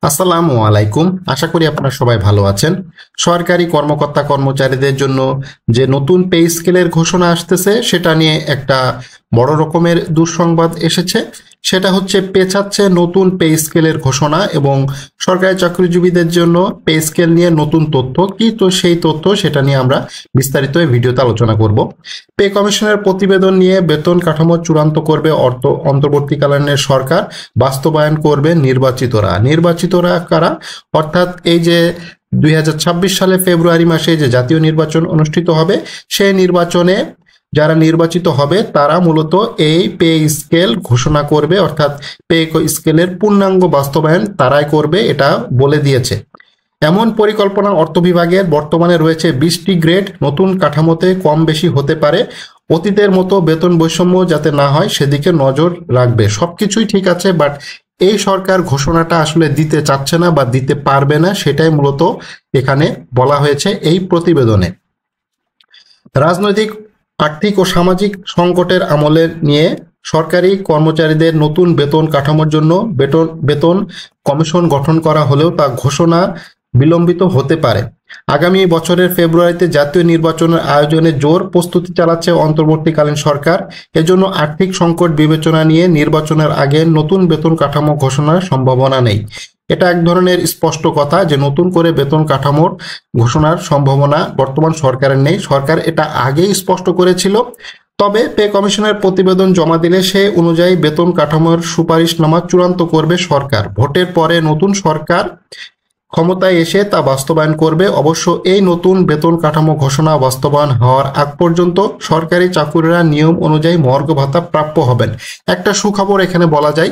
আসসালামু আলাইকুম। আশা করি আপনারা সবাই ভালো আছেন। সরকারি কর্মকর্তা কর্মচারীদের জন্য যে নতুন পে স্কেলের ঘোষণা আসতেছে সেটা নিয়ে একটা বড় রকমের দুঃসংবাদ এসেছে। সেটা হচ্ছে পেছাচ্ছে নতুন পে স্কেলের ঘোষণা এবং সরকারি চাকরিজীবীদের জন্য পে স্কেল নিয়ে নতুন তথ্য কি, তো সেই তথ্য সেটা নিয়ে আমরা বিস্তারিত এই ভিডিওতে আলোচনা করব। পে কমিশনের প্রতিবেদন নিয়ে বেতন কাঠামো চূড়ান্ত করবে অন্তর্বর্তীকালীন সরকার, বাস্তবায়ন করবে নির্বাচিতরা কারা? অর্থাৎ এই যে 2026 সালে ফেব্রুয়ারি মাসে যে জাতীয় নির্বাচন অনুষ্ঠিত হবে, সেই নির্বাচনে যারা নির্বাচিত হবে তারা মূলত এই পে স্কেল ঘোষণা করবে, অর্থাৎ পে স্কেলের পূর্ণাঙ্গ বাস্তবায়ন তারাই করবে, এটা বলে দিয়েছে। এমন পরিকল্পনা অর্থ বিভাগের বর্তমানে রয়েছে 20টি গ্রেড, নতুন কাঠামোতে কম বেশি হতে পারে, অতীতের মতো বেতন বৈষম্য যাতে না হয় সেদিকে নজর রাখবে। সবকিছুই ঠিক আছে, বাট এই সরকার ঘোষণাটা আসলে দিতে চাচ্ছে না বা দিতে পারবে না, সেটাই মূলত এখানে বলা হয়েছে এই প্রতিবেদনে। রাজনৈতিক, আর্থিক ও সামাজিক সংকটের আমলে নিয়ে সরকারি কর্মচারীদের নতুন বেতন কাঠামোর জন্য বেতন কমিশন গঠন করা হলেও তা ঘোষণা বিলম্বিত হতে পারে। আগামী বছরের ফেব্রুয়ারিতে জাতীয় নির্বাচনের আয়োজনে জোর প্রস্তুতি চালাচ্ছে অন্তর্বর্তীকালীন সরকার। এজন্য আর্থিক সংকট বিবেচনা নিয়ে নির্বাচনের আগে নতুন বেতন কাঠামো ঘোষণার সম্ভাবনা নেই। এটা এক ধরনের স্পষ্ট কথা যে নতুন করে বেতন কাঠামোর ঘোষণার সম্ভাবনা বর্তমান সরকারের নেই। সরকার এটা আগেই স্পষ্ট করেছিল। তবে পে কমিশনের প্রতিবেদন জমা দিলে সে অনুযায়ী বেতন কাঠামোর সুপারিশনামা চূড়ান্ত করবে সরকার। ভোটের পরে নতুন সরকার ক্ষমতায় এসে তা বাস্তবায়ন করবে। অবশ্য এই নতুন বেতন কাঠামো ঘোষণা বাস্তবায়ন হওয়ার আগ পর্যন্ত সরকারি চাকুরিরা নিয়ম অনুযায়ী মহার্ঘ ভাতা প্রাপ্য হবেন। একটা সুখবর এখানে বলা যায়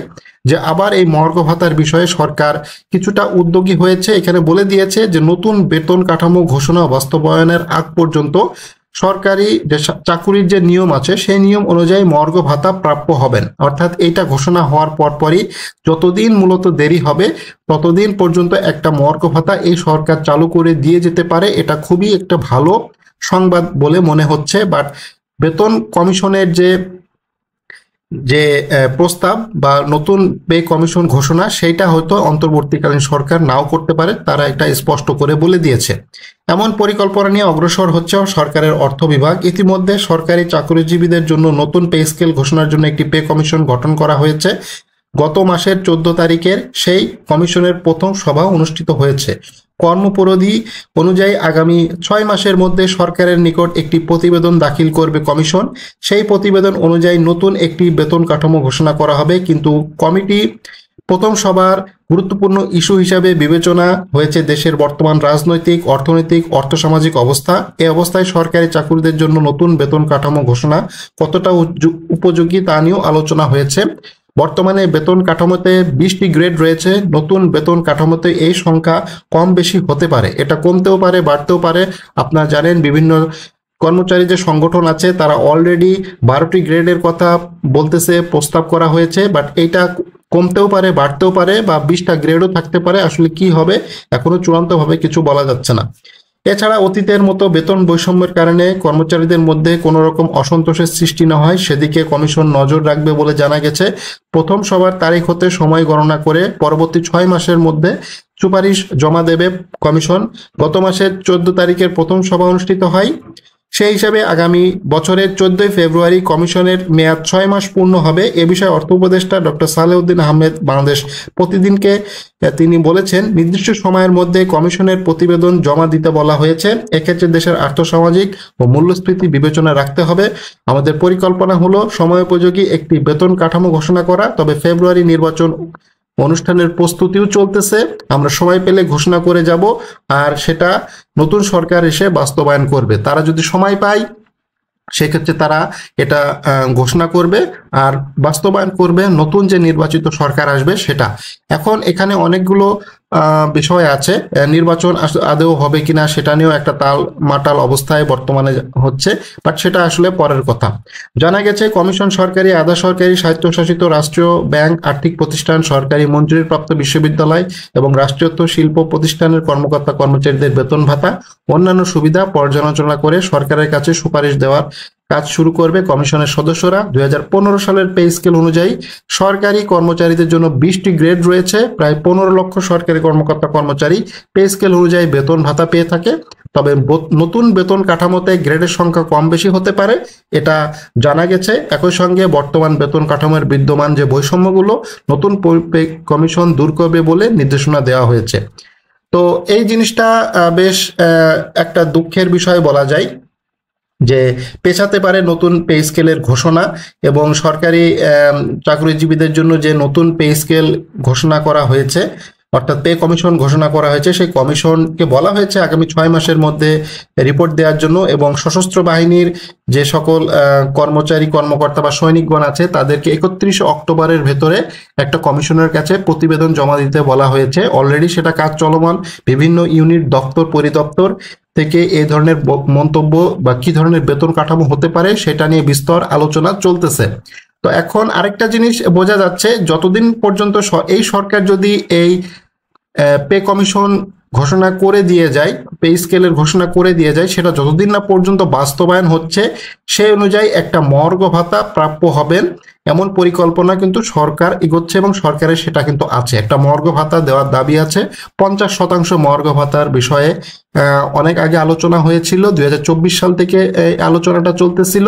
যে আবার এই মহার্ঘ ভাতার বিষয়ে সরকার কিছুটা উদ্যোগী হয়েছে। এখানে বলে দিয়েছে যে নতুন বেতন কাঠামো ঘোষণা বাস্তবায়নের আগ পর্যন্ত সরকারি যে চাকুরির যে নিয়ম আছে সেই নিয়ম অনুযায়ী মহার্ঘ ভাতা প্রাপ্য হবেন। অর্থাৎ এইটা ঘোষণা হওয়ার পরপরই যতদিন মূলত দেরি হবে ততদিন পর্যন্ত একটা মহার্ঘ ভাতা এই সরকার চালু করে দিয়ে যেতে পারে। এটা খুবই একটা ভালো সংবাদ বলে মনে হচ্ছে। বাট বেতন কমিশনের যে যে প্রস্তাব বা নতুন পে কমিশন ঘোষণা সেইটা হয়তো অন্তর্বর্তীকালীন সরকার নাও করতে পারে, তারা এটা স্পষ্ট করে বলে দিয়েছে। এমন পরিকল্পনা নিয়ে অগ্রসর হচ্ছে সরকারের অর্থ বিভাগ। ইতিমধ্যে সরকারি চাকরিজীবীদের জন্য নতুন পে স্কেল ঘোষণার জন্য একটি পে কমিশন গঠন করা হয়েছে। গত মাসের 14 তারিখের সেই কমিশনের প্রথম সভা অনুষ্ঠিত হয়েছে। কর্মপরিধি অনুযায়ী আগামী 6 মাসের মধ্যে সরকারের নিকট একটি প্রতিবেদন দাখিল করবে কমিশন। সেই প্রতিবেদন অনুযায়ী নতুন একটি বেতন কাঠামো ঘোষণা করা হবে। কিন্তু কমিটি প্রথম সভার গুরুত্বপূর্ণ ইস্যু হিসাবে বিবেচনা হয়েছে দেশের বর্তমান রাজনৈতিক, অর্থনৈতিক, অর্থসামাজিক অবস্থা। এই অবস্থায় সরকারি চাকুরিদের জন্য নতুন বেতন কাঠামো ঘোষণা কতটা উপযোগী তা নিয়েও আলোচনা হয়েছে। বর্তমানে বেতন কাঠামোতে 20টি গ্রেড রয়েছে। নতুন বেতন কাঠামোতে এই সংখ্যা কম বেশি হতে পারে, এটা কমতেও পারে, বাড়তেও পারে। আপনারা জানেন বিভিন্ন কর্মচারী যে সংগঠন আছে তারা অলরেডি 12টি গ্রেডের কথা বলতেছে, প্রস্তাব করা হয়েছে। বাট এইটা কমতেও পারে, বাড়তেও পারে, বা 20টা গ্রেডও থাকতে পারে। আসলে কি হবে এখনো চূড়ান্তভাবে কিছু বলা যাচ্ছে না। এছাড়া অতীতের মতো বেতন বৈষম্যের কারণে কর্মচারীদের মধ্যে কোনো রকম অসন্তোষের সৃষ্টি না হয় সেদিকে কমিশন নজর রাখবে বলে জানা গেছে। প্রথম সভার তারিখ হতে সময় গণনা করে পরবর্তী 6 মাসের মধ্যে সুপারিশ জমা দেবে কমিশন। গত মাসের 14 তারিখের প্রথম সভা অনুষ্ঠিত হয়। সেই হিসাবে আগামী বছরের 14 ফেব্রুয়ারি কমিশনের মেয়াদ 6 মাস পূর্ণ হবে। এ বিষয়ে অর্থ উপদেষ্টা ডক্টর সালেউদ্দিন আহমেদ বাংলাদেশ প্রতিদিনকে তিনি বলেছেন, নির্দিষ্ট সময়ের মধ্যে কমিশনের প্রতিবেদন জমা দিতে বলা হয়েছে। এক্ষেত্রে দেশের আর্থসামাজিক ও মূল্যস্ফীতি বিবেচনা রাখতে হবে। আমাদের পরিকল্পনা হলো সময়োপযোগী একটি বেতন কাঠামো ঘোষণা করা। তবে ফেব্রুয়ারি নির্বাচন অনুষ্ঠানের প্রস্তুতিও চলতেছে, আমরা সময় পেলে ঘোষণা করে যাব, আর সেটা নতুন সরকার এসে বাস্তবায়ন করবে। তারা যদি সময় পায় সেক্ষেত্রে তারা এটা ঘোষণা করবে আর বাস্তবায়ন করবে নতুন যে নির্বাচিত সরকার আসবে সেটা। এখন এখানে অনেকগুলো বিষয় আছে। নির্বাচন আদৌ হবে কিনা সেটা নিয়েও একটা তাল মাটাল অবস্থায় বর্তমানে হচ্ছে, বাট সেটা আসলে পরের কথা। জানা গেছে কমিশন সরকারি, আধা সরকারি, স্বায়ত্তশাসিত রাষ্ট্রীয় ব্যাংক, আর্থিক প্রতিষ্ঠান, সরকারি মঞ্জুরিপ্রাপ্ত বিশ্ববিদ্যালয় এবং রাষ্ট্রায়ত্ত শিল্প প্রতিষ্ঠানের কর্মকর্তা কর্মচারীদের বেতন ভাতা অন্যান্য সুবিধা পর্যালোচনা করে সরকারের কাছে সুপারিশ দেওয়ার কাজ শুরু করবে কমিশনের সদস্যরা। 2015 সালের পে স্কেল অনুযায়ী সরকারি কর্মচারীদের জন্য 20টি গ্রেড রয়েছে। প্রায় 15 লক্ষ সরকারি কর্মকর্তা কর্মচারী পে স্কেল অনুযায়ী বেতন ভাতা পেয়ে থাকে। তবে নতুন বেতন কাঠামোতে গ্রেডের সংখ্যা কম বেশি হতে পারে, এটা জানা গেছে। একই সঙ্গে বর্তমান বেতন কাঠামোর বিদ্যমান যে বৈষম্যগুলো নতুন পে কমিশন দূর করবে বলে নির্দেশনা দেওয়া হয়েছে। তো এই জিনিসটা বেশ একটা দুঃখের বিষয় বলা যায় যে পেছাতে পারে নতুন পে স্কেলের ঘোষণা, এবং সরকারি চাকরিজীবীদের জন্য যে নতুন পে স্কেল ঘোষণা করা হয়েছে, অর্থাৎ পে কমিশন ঘোষণা করা হয়েছে, সেই কমিশনকে বলা হয়েছে আগামী 6 মাসের মধ্যে রিপোর্ট দেওয়ার জন্য, এবং সশস্ত্র বাহিনীর যে সকল কর্মচারী কর্মকর্তা বা সৈনিকগণ আছে তাদেরকে 31 অক্টোবরের ভেতরে একটা কমিশনের কাছে প্রতিবেদন জমা দিতে বলা হয়েছে। অলরেডি সেটা কাজ চলমান। বিভিন্ন ইউনিট, দপ্তর, পরিদপ্তর থেকে এই ধরনের মন্তব্য বা কি ধরনের বেতন কাঠামো হতে পারে সেটা নিয়ে বিস্তর আলোচনা চলতেছে। তো এখন আরেকটা জিনিস বোঝা যাচ্ছে, যতদিন পর্যন্ত এই সরকার যদি এই পে কমিশন ঘোষণা করে দিয়ে যায়, পে স্কেলের ঘোষণা করে দিয়ে যায়, সেটা যতদিন না পর্যন্ত বাস্তবায়ন হচ্ছে সেই অনুযায়ী একটা মর্গ ভাতা প্রাপ্য হবেন এমন পরিকল্পনা কিন্তু সরকার এগোচ্ছে, এবং সরকারের সেটা কিন্তু আছে। একটা মর্গ ভাতা দেওয়ার দাবি আছে। 50% মর্গ ভাতার বিষয়ে অনেক আগে আলোচনা হয়েছিল। 2024 সাল থেকে এই আলোচনাটা চলতেছিল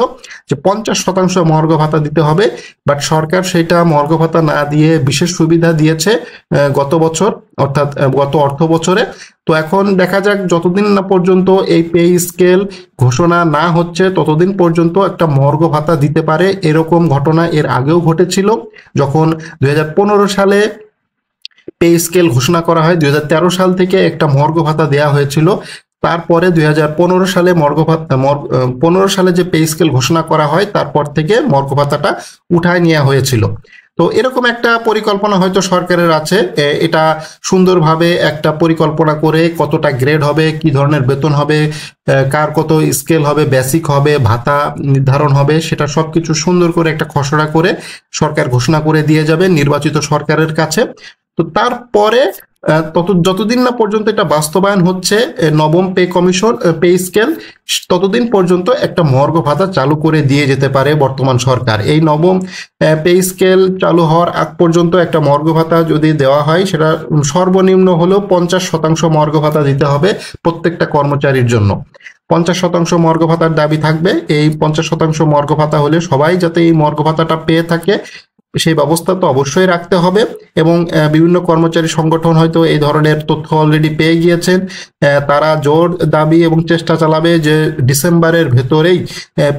যে 50% মর্গ ভাতা দিতে হবে, বাট সরকার সেটা মর্গ ভাতা না দিয়ে বিশেষ সুবিধা দিয়েছে গত বছর, অর্থাৎ গত অর্থ বছরে। তো এখন দেখা যাক, যতদিন না পর্যন্ত এই পে স্কেল ঘোষণা না হচ্ছে ততদিন পর্যন্ত একটা মর্গ ভাতা দিতে পারে। এরকম ঘটনা এর আগেও ঘটেছিল, যখন 2015 সালে পে স্কেল ঘোষণা করা হয়। 2013 সাল থেকে একটা মর্গ ভাতা দেওয়া হয়েছিল। তারপরে 2015 সালে 15 সালে যে পে স্কেল ঘোষণা করা হয় তারপর থেকে মর্গ ভাতাটা উঠায় নেওয়া হয়েছিল। তো এরকম একটা পরিকল্পনা হয়তো সরকারের আছে। এটা সুন্দরভাবে একটা পরিকল্পনা করে কতটা গ্রেড হবে, কি ধরনের বেতন হবে, কার কত স্কেল হবে, বেসিক হবে, ভাতা নির্ধারণ হবে, সেটা সবকিছু সুন্দর করে একটা খসড়া করে সরকার ঘোষণা করে দিয়ে যাবে নির্বাচিত সরকারের কাছে। তো তারপরে যতদিন না পর্যন্ত এটা বাস্তবায়ন হচ্ছে নবম পে কমিশন পে স্কেল, ততদিন পর্যন্ত একটা মর্গ ভাতা চালু করে দিয়ে যেতে পারে বর্তমান সরকার। এই নবম পে স্কেল চালু হওয়ার আগ পর্যন্ত একটা মর্গ ভাতা যদি দেওয়া হয়, সেটা সর্বনিম্ন হলেও 50% মর্গ ভাতা দিতে হবে প্রত্যেকটা কর্মচারীর জন্য। 50% মর্গ ভাতার দাবি থাকবে। এই 50% মর্গ ভাতা হলে সবাই যাতে এই মর্গ ভাতাটা পেয়ে থাকে সেই ব্যবস্থা তো অবশ্যই রাখতে হবে। এবং বিভিন্ন কর্মচারী সংগঠন হয়তো এই ধরনের তথ্য অলরেডি পেয়ে গিয়েছেন। তারা জোর দাবি এবং চেষ্টা চালাবে যে ডিসেম্বরের ভেতরেই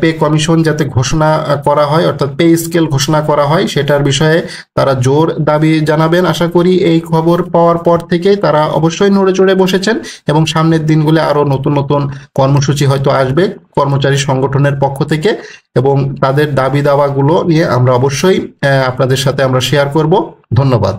পে কমিশন যাতে ঘোষণা করা হয়, অর্থাৎ পে স্কেল ঘোষণা করা হয়, সেটার বিষয়ে তারা জোর দাবি জানাবেন। আশা করি এই খবর পাওয়ার পর থেকেই তারা অবশ্যই নড়ে চড়ে বসেছেন, এবং সামনের দিনগুলো আরো নতুন নতুন কর্মসূচি হয়তো আসবে কর্মচারী সংগঠনের পক্ষ থেকে, এবং তাদের দাবি দাওয়াগুলো নিয়ে আমরা অবশ্যই আপনাদের সাথে আমরা শেয়ার করব। ধন্যবাদ।